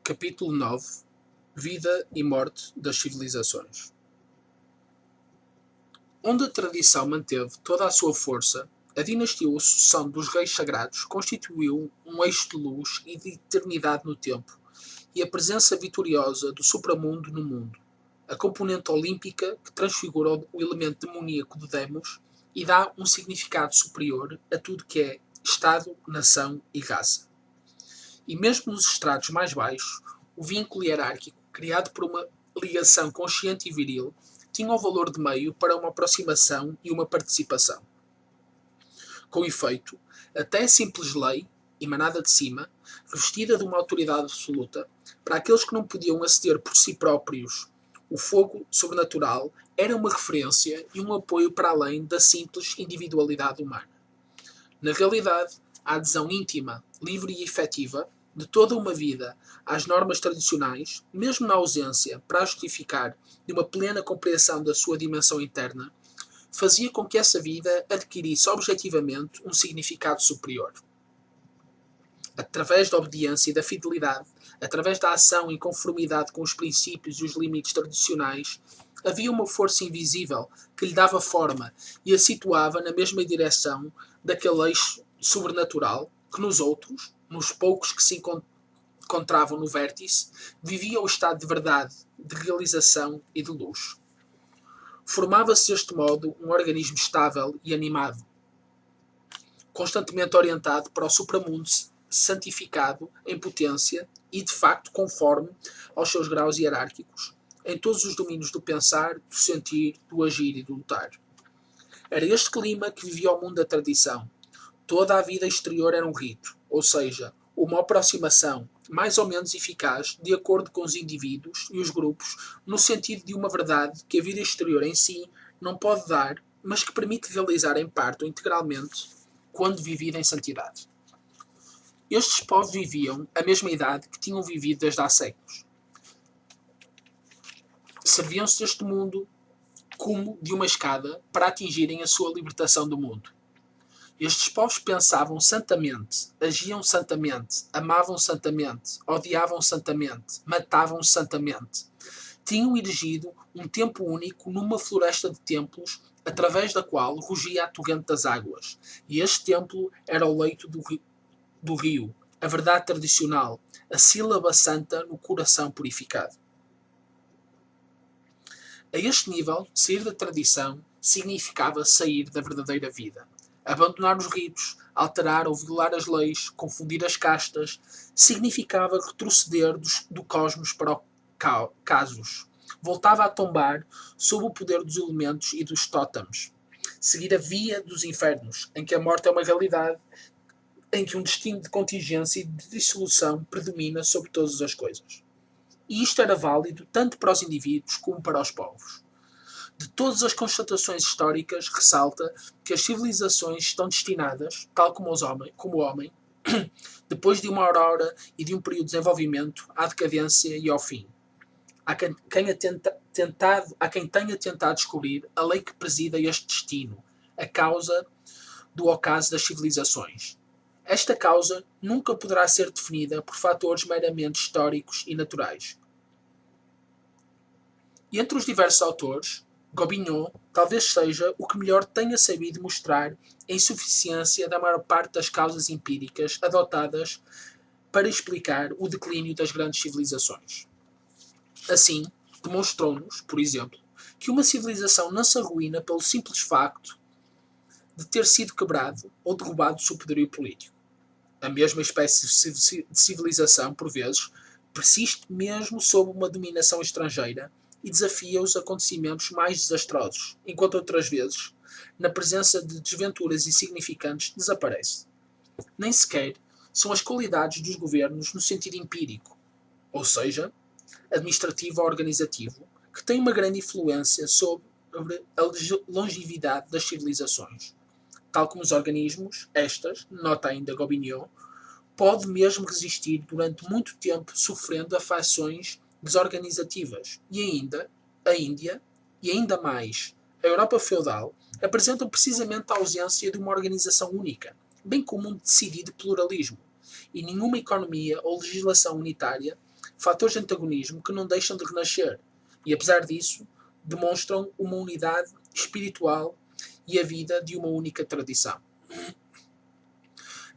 Capítulo 9. Vida e morte das civilizações. Onde a tradição manteve toda a sua força, a dinastia ou sucessão dos reis sagrados constituiu um eixo de luz e de eternidade no tempo, e a presença vitoriosa do supramundo no mundo, a componente olímpica que transfigura o elemento demoníaco de Demos e dá um significado superior a tudo que é Estado, nação e raça. E mesmo nos estratos mais baixos, o vínculo hierárquico, criado por uma ligação consciente e viril, tinha o valor de meio para uma aproximação e uma participação. Com efeito, até a simples lei, emanada de cima, revestida de uma autoridade absoluta, para aqueles que não podiam aceder por si próprios, o fogo sobrenatural era uma referência e um apoio para além da simples individualidade humana. Na realidade, a adesão íntima, livre e efetiva de toda uma vida às normas tradicionais, mesmo na ausência para justificar de uma plena compreensão da sua dimensão interna, fazia com que essa vida adquirisse objetivamente um significado superior. Através da obediência e da fidelidade, através da ação em conformidade com os princípios e os limites tradicionais, havia uma força invisível que lhe dava forma e a situava na mesma direção daquele eixo sobrenatural que nos outros, nos poucos que se encontravam no vértice, vivia o estado de verdade, de realização e de luz. Formava-se deste modo um organismo estável e animado, constantemente orientado para o supramundo santificado em potência e, de facto, conforme aos seus graus hierárquicos, em todos os domínios do pensar, do sentir, do agir e do lutar. Era este clima que vivia o mundo da tradição. Toda a vida exterior era um rito, ou seja, uma aproximação mais ou menos eficaz de acordo com os indivíduos e os grupos, no sentido de uma verdade que a vida exterior em si não pode dar, mas que permite realizar em parte ou integralmente quando vivida em santidade. Estes povos viviam a mesma idade que tinham vivido desde há séculos. Serviam-se deste mundo como de uma escada para atingirem a sua libertação do mundo. Estes povos pensavam santamente, agiam santamente, amavam santamente, odiavam santamente, matavam santamente. Tinham erigido um templo único numa floresta de templos, através da qual rugia a torrente das águas. E este templo era o leito do rio, a verdade tradicional, a sílaba santa no coração purificado. A este nível, sair da tradição significava sair da verdadeira vida. Abandonar os ritos, alterar ou violar as leis, confundir as castas, significava retroceder do cosmos para o casos. Voltava a tombar sob o poder dos elementos e dos tótems. Seguir a via dos infernos, em que a morte é uma realidade, em que um destino de contingência e de dissolução predomina sobre todas as coisas. E isto era válido tanto para os indivíduos como para os povos. De todas as constatações históricas, ressalta que as civilizações estão destinadas, tal como o homem, depois de uma aurora e de um período de desenvolvimento, à decadência e ao fim. Há quem tenha tentado descobrir a lei que presida este destino, a causa do ocaso das civilizações. Esta causa nunca poderá ser definida por fatores meramente históricos e naturais. E entre os diversos autores, Gobineau talvez seja o que melhor tenha sabido mostrar a insuficiência da maior parte das causas empíricas adotadas para explicar o declínio das grandes civilizações. Assim, demonstrou-nos, por exemplo, que uma civilização não se arruína pelo simples facto de ter sido quebrado ou derrubado o seu poderio político. A mesma espécie de civilização, por vezes, persiste mesmo sob uma dominação estrangeira e desafia os acontecimentos mais desastrosos, enquanto outras vezes, na presença de desventuras insignificantes, desaparece. Nem sequer são as qualidades dos governos no sentido empírico, ou seja, administrativo ou organizativo, que têm uma grande influência sobre a longevidade das civilizações. Tal como os organismos, estas, nota ainda Gobineau, pode mesmo resistir durante muito tempo sofrendo afecções desorganizativas. E ainda, a Índia, e ainda mais, a Europa feudal, apresentam precisamente a ausência de uma organização única, bem como um decidido pluralismo, e nenhuma economia ou legislação unitária fatores de antagonismo que não deixam de renascer e, apesar disso, demonstram uma unidade espiritual e a vida de uma única tradição.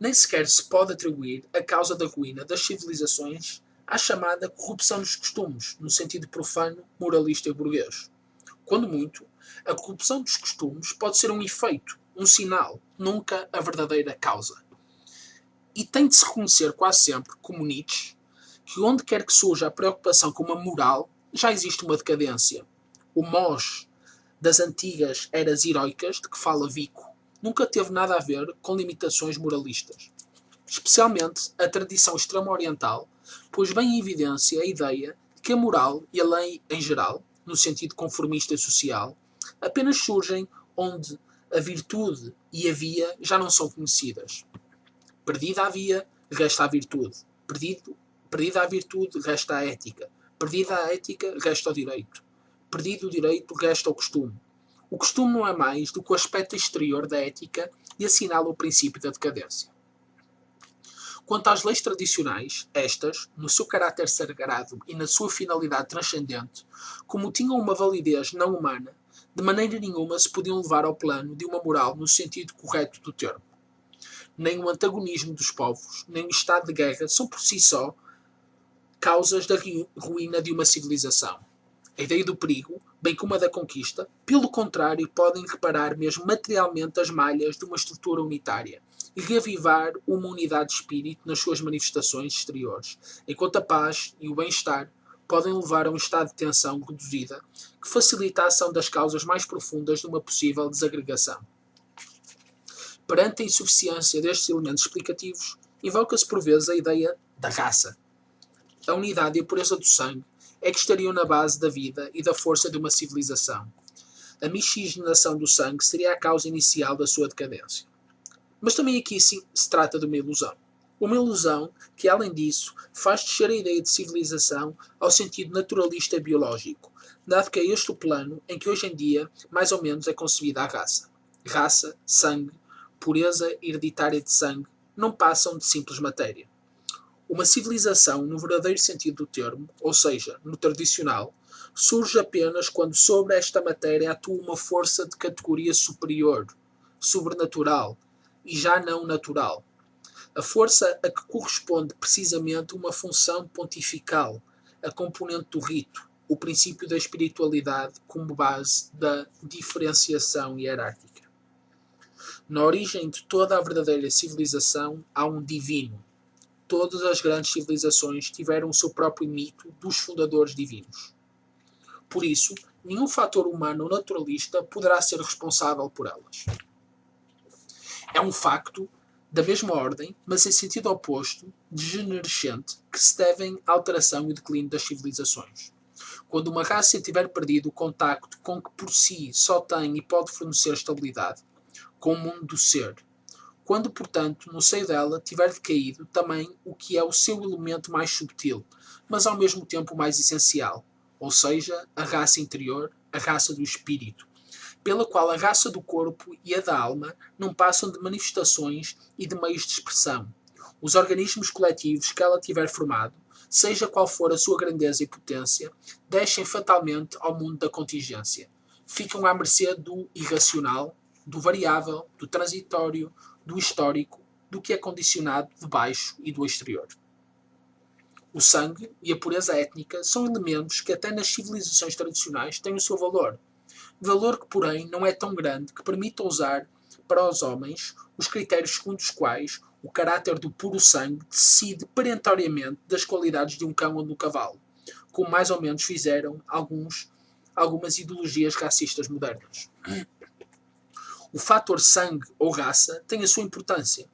Nem sequer se pode atribuir a causa da ruína das civilizações à chamada corrupção dos costumes, no sentido profano, moralista e burguês. Quando muito, a corrupção dos costumes pode ser um efeito, um sinal, nunca a verdadeira causa. E tem de se reconhecer quase sempre, como Nietzsche, que onde quer que surja a preocupação com uma moral, já existe uma decadência. O Mós das antigas eras heroicas, de que fala Vico, nunca teve nada a ver com limitações moralistas. Especialmente a tradição extremo-oriental pôs bem em evidência a ideia de que a moral e a lei em geral, no sentido conformista e social, apenas surgem onde a virtude e a via já não são conhecidas. Perdida a via, resta a virtude. Perdida a virtude, resta a ética. Perdida a ética, resta o direito. Perdido o direito, resta o costume. O costume não é mais do que o aspecto exterior da ética e assinala o princípio da decadência. Quanto às leis tradicionais, estas, no seu caráter sagrado e na sua finalidade transcendente, como tinham uma validez não humana, de maneira nenhuma se podiam levar ao plano de uma moral no sentido correto do termo. Nem o antagonismo dos povos, nem o estado de guerra são por si só causas da ruína de uma civilização. A ideia do perigo, bem como a da conquista, pelo contrário, podem reparar mesmo materialmente as malhas de uma estrutura unitária e reavivar uma unidade de espírito nas suas manifestações exteriores, enquanto a paz e o bem-estar podem levar a um estado de tensão reduzida que facilita a ação das causas mais profundas de uma possível desagregação. Perante a insuficiência destes elementos explicativos, invoca-se por vezes a ideia da raça. A unidade e a pureza do sangue é que estariam na base da vida e da força de uma civilização. A miscigenação do sangue seria a causa inicial da sua decadência. Mas também aqui sim se trata de uma ilusão. Uma ilusão que, além disso, faz descer a ideia de civilização ao sentido naturalista e biológico, dado que é este o plano em que hoje em dia mais ou menos é concebida a raça. Raça, sangue, pureza hereditária de sangue não passam de simples matéria. Uma civilização, no verdadeiro sentido do termo, ou seja, no tradicional, surge apenas quando sobre esta matéria atua uma força de categoria superior, sobrenatural, e já não natural. A força a que corresponde precisamente uma função pontifical, a componente do rito, o princípio da espiritualidade como base da diferenciação hierárquica. Na origem de toda a verdadeira civilização há um divino. Todas as grandes civilizações tiveram o seu próprio mito dos fundadores divinos. Por isso, nenhum fator humano ou naturalista poderá ser responsável por elas. É um facto da mesma ordem, mas em sentido oposto, degenerescente, que se devem à alteração e declínio das civilizações. Quando uma raça tiver perdido o contacto com que por si só tem e pode fornecer estabilidade, com o mundo do ser, quando, portanto, no seio dela tiver decaído também o que é o seu elemento mais subtil, mas ao mesmo tempo mais essencial, ou seja, a raça interior, a raça do espírito, pela qual a raça do corpo e a da alma não passam de manifestações e de meios de expressão. Os organismos coletivos que ela tiver formado, seja qual for a sua grandeza e potência, descem fatalmente ao mundo da contingência. Ficam à mercê do irracional, do variável, do transitório, do histórico, do que é condicionado de baixo e do exterior. O sangue e a pureza étnica são elementos que até nas civilizações tradicionais têm o seu valor. Valor que, porém, não é tão grande que permita usar para os homens os critérios segundo os quais o caráter do puro sangue decide perentoriamente das qualidades de um cão ou de um cavalo, como mais ou menos fizeram algumas ideologias racistas modernas. O fator sangue ou raça tem a sua importância,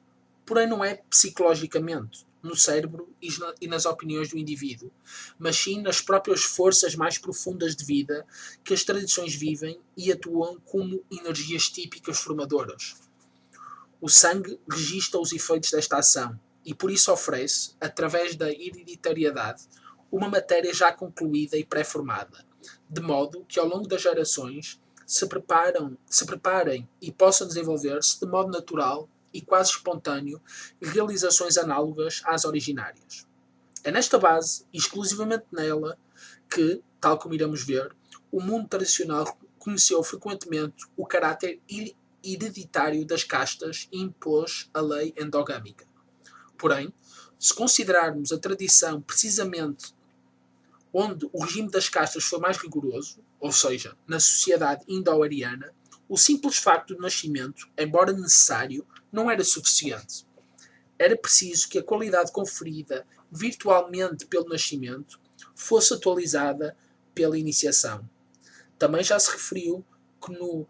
porém não é psicologicamente, no cérebro e nas opiniões do indivíduo, mas sim nas próprias forças mais profundas de vida que as tradições vivem e atuam como energias típicas formadoras. O sangue registra os efeitos desta ação e por isso oferece, através da hereditariedade, uma matéria já concluída e pré-formada, de modo que ao longo das gerações se preparem e possam desenvolver-se de modo natural e quase espontâneo realizações análogas às originárias. É nesta base, e exclusivamente nela, que, tal como iremos ver, o mundo tradicional conheceu frequentemente o caráter hereditário das castas e impôs a lei endogâmica. Porém, se considerarmos a tradição precisamente onde o regime das castas foi mais rigoroso, ou seja, na sociedade indo-ariana, o simples facto do nascimento, embora necessário, não era suficiente. Era preciso que a qualidade conferida virtualmente pelo nascimento fosse atualizada pela iniciação. Também já se referiu que no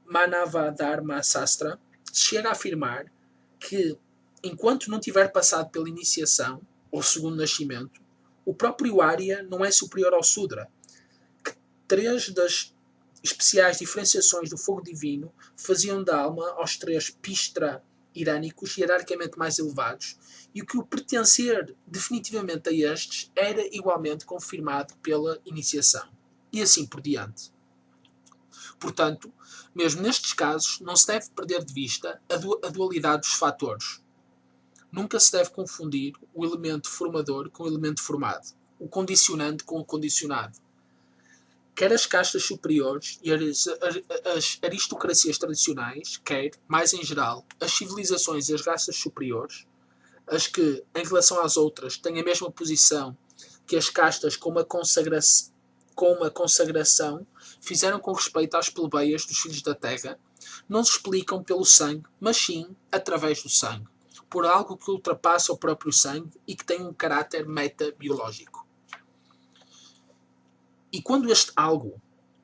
Manavadharma Sastra se chega a afirmar que, enquanto não tiver passado pela iniciação, ou segundo nascimento, o próprio Arya não é superior ao Sudra, que 3 das especiais diferenciações do fogo divino faziam da alma aos 3 Pistra irânicos hierarquicamente mais elevados, e que o pertencer definitivamente a estes era igualmente confirmado pela iniciação, e assim por diante. Portanto, mesmo nestes casos, não se deve perder de vista a dualidade dos fatores. Nunca se deve confundir o elemento formador com o elemento formado, o condicionante com o condicionado. Quer as castas superiores e as aristocracias tradicionais, quer, mais em geral, as civilizações e as raças superiores, as que, em relação às outras, têm a mesma posição que as castas com uma consagração fizeram com respeito às plebeias dos filhos da terra, não se explicam pelo sangue, mas sim através do sangue, por algo que ultrapassa o próprio sangue e que tem um caráter metabiológico. E quando este algo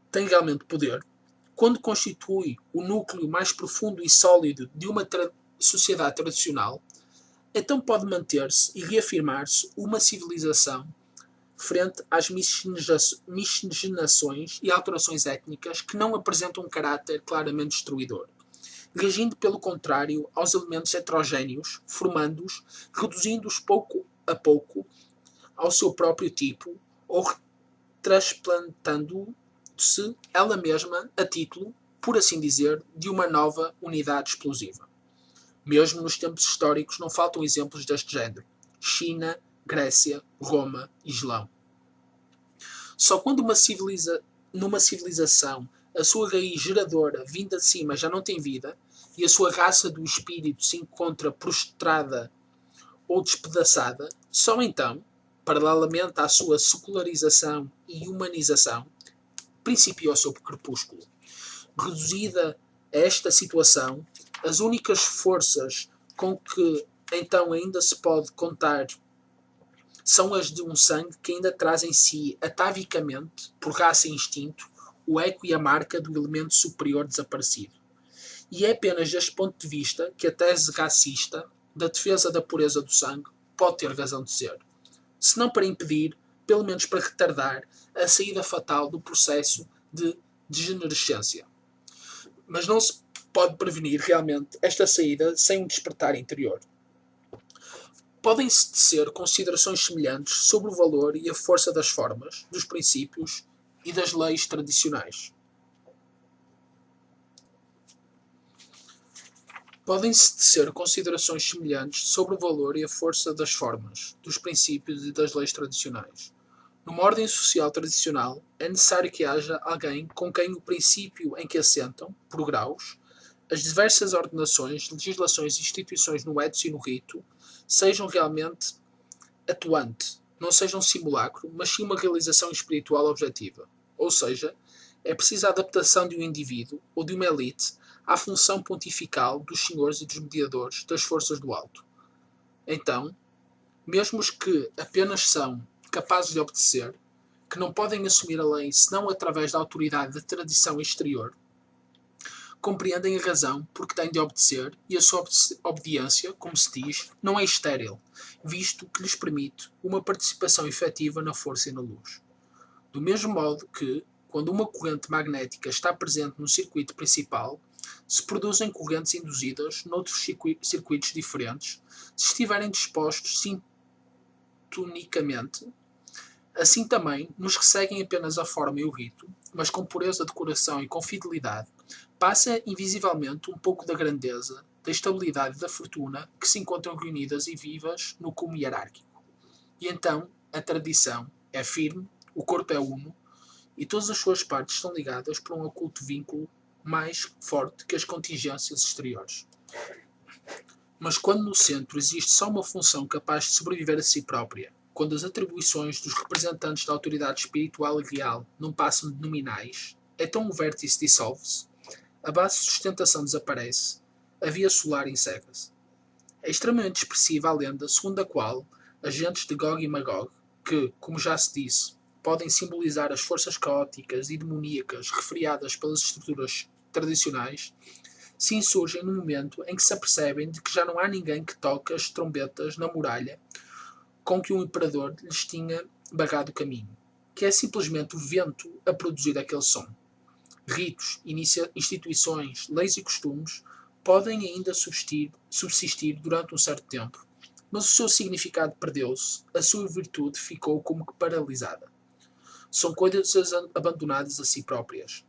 tem realmente poder, quando constitui o núcleo mais profundo e sólido de uma sociedade tradicional, então pode manter-se e reafirmar-se uma civilização frente às miscigenações e alterações étnicas que não apresentam um caráter claramente destruidor, reagindo pelo contrário aos elementos heterogéneos, formando-os, reduzindo-os pouco a pouco ao seu próprio tipo ou transplantando-se ela mesma a título, por assim dizer, de uma nova unidade explosiva. Mesmo nos tempos históricos não faltam exemplos deste género. China, Grécia, Roma e Islão. Só quando numa civilização a sua raiz geradora vinda de cima já não tem vida e a sua raça do espírito se encontra prostrada ou despedaçada, só então, paralelamente à sua secularização e humanização, principiou o seu crepúsculo. Reduzida a esta situação, as únicas forças com que então ainda se pode contar são as de um sangue que ainda traz em si, atavicamente, por raça e instinto, o eco e a marca do elemento superior desaparecido. E é apenas deste ponto de vista que a tese racista da defesa da pureza do sangue pode ter razão de ser. Se não para impedir, pelo menos para retardar, a saída fatal do processo de degenerescência. Mas não se pode prevenir realmente esta saída sem um despertar interior. Podem-se tecer considerações semelhantes sobre o valor e a força das formas, dos princípios e das leis tradicionais. Podem-se tecer considerações semelhantes sobre o valor e a força das formas, dos princípios e das leis tradicionais. Numa ordem social tradicional, é necessário que haja alguém com quem o princípio em que assentam, por graus, as diversas ordenações, legislações e instituições no ethos e no rito sejam realmente atuante, não sejam um simulacro, mas sim uma realização espiritual objetiva. Ou seja, é preciso a adaptação de um indivíduo ou de uma elite à função pontifical dos senhores e dos mediadores das forças do alto. Então, mesmo os que apenas são capazes de obedecer, que não podem assumir a lei senão através da autoridade da tradição exterior, compreendem a razão porque têm de obedecer e a sua obediência, como se diz, não é estéril, visto que lhes permite uma participação efetiva na força e na luz. Do mesmo modo que, quando uma corrente magnética está presente no circuito principal, se produzem correntes induzidas noutros circuitos diferentes, se estiverem dispostos sintonicamente. Assim também, nos que seguem apenas a forma e o rito, mas com pureza de coração e com fidelidade, passa invisivelmente um pouco da grandeza, da estabilidade e da fortuna que se encontram reunidas e vivas no cume hierárquico. E então a tradição é firme, o corpo é uno, e todas as suas partes estão ligadas por um oculto vínculo mais forte que as contingências exteriores. Mas quando no centro existe só uma função capaz de sobreviver a si própria, quando as atribuições dos representantes da autoridade espiritual e real não passam de nominais, então o vértice dissolve-se, a base de sustentação desaparece, a via solar encerra-se. É extremamente expressiva a lenda segundo a qual agentes de Gog e Magog, que, como já se disse, podem simbolizar as forças caóticas e demoníacas refriadas pelas estruturas tradicionais, se insurgem no momento em que se apercebem de que já não há ninguém que toque as trombetas na muralha com que o imperador lhes tinha barrado o caminho, que é simplesmente o vento a produzir aquele som. Ritos, instituições, leis e costumes podem ainda subsistir durante um certo tempo, mas o seu significado perdeu-se, a sua virtude ficou como que paralisada. São coisas abandonadas a si próprias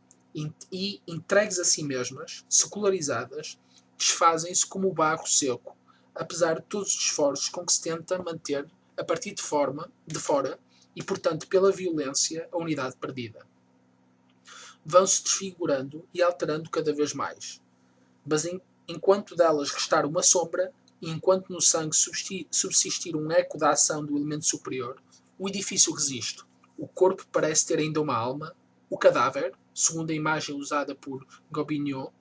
e, entregues a si mesmas, secularizadas, desfazem-se como o barro seco, apesar de todos os esforços com que se tenta manter a partir de fora e, portanto, pela violência, a unidade perdida. Vão-se desfigurando e alterando cada vez mais. Mas enquanto delas restar uma sombra, e enquanto no sangue subsistir um eco da ação do elemento superior, o edifício resiste. O corpo parece ter ainda uma alma. O cadáver, segundo a imagem usada por Gobineau,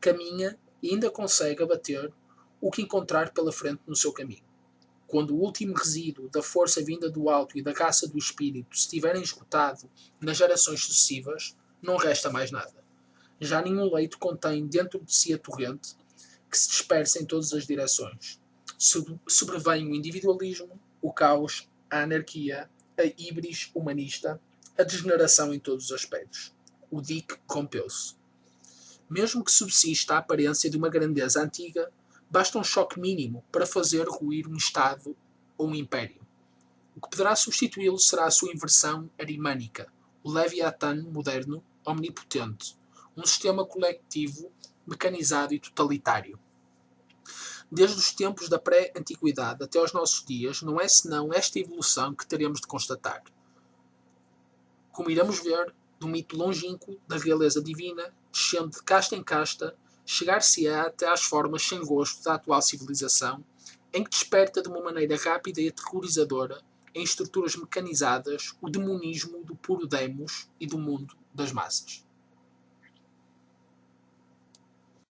caminha e ainda consegue abater o que encontrar pela frente no seu caminho. Quando o último resíduo da força vinda do alto e da raça do espírito se tiverem esgotado nas gerações sucessivas, não resta mais nada. Já nenhum leito contém dentro de si a torrente que se dispersa em todas as direções. Sobrevém o individualismo, o caos, a anarquia, a híbris humanista, a degeneração em todos os aspectos. O dique rompeu-se. Mesmo que subsista a aparência de uma grandeza antiga, basta um choque mínimo para fazer ruir um Estado ou um Império. O que poderá substituí-lo será a sua inversão arimânica, o Leviatã moderno, omnipotente, um sistema coletivo, mecanizado e totalitário. Desde os tempos da pré-antiguidade até aos nossos dias, não é senão esta evolução que teremos de constatar. Como iremos ver, do mito longínquo da realeza divina, descendo de casta em casta, chegar-se-á até às formas sem gosto da atual civilização, em que desperta de uma maneira rápida e aterrorizadora, em estruturas mecanizadas, o demonismo do puro demos e do mundo das massas.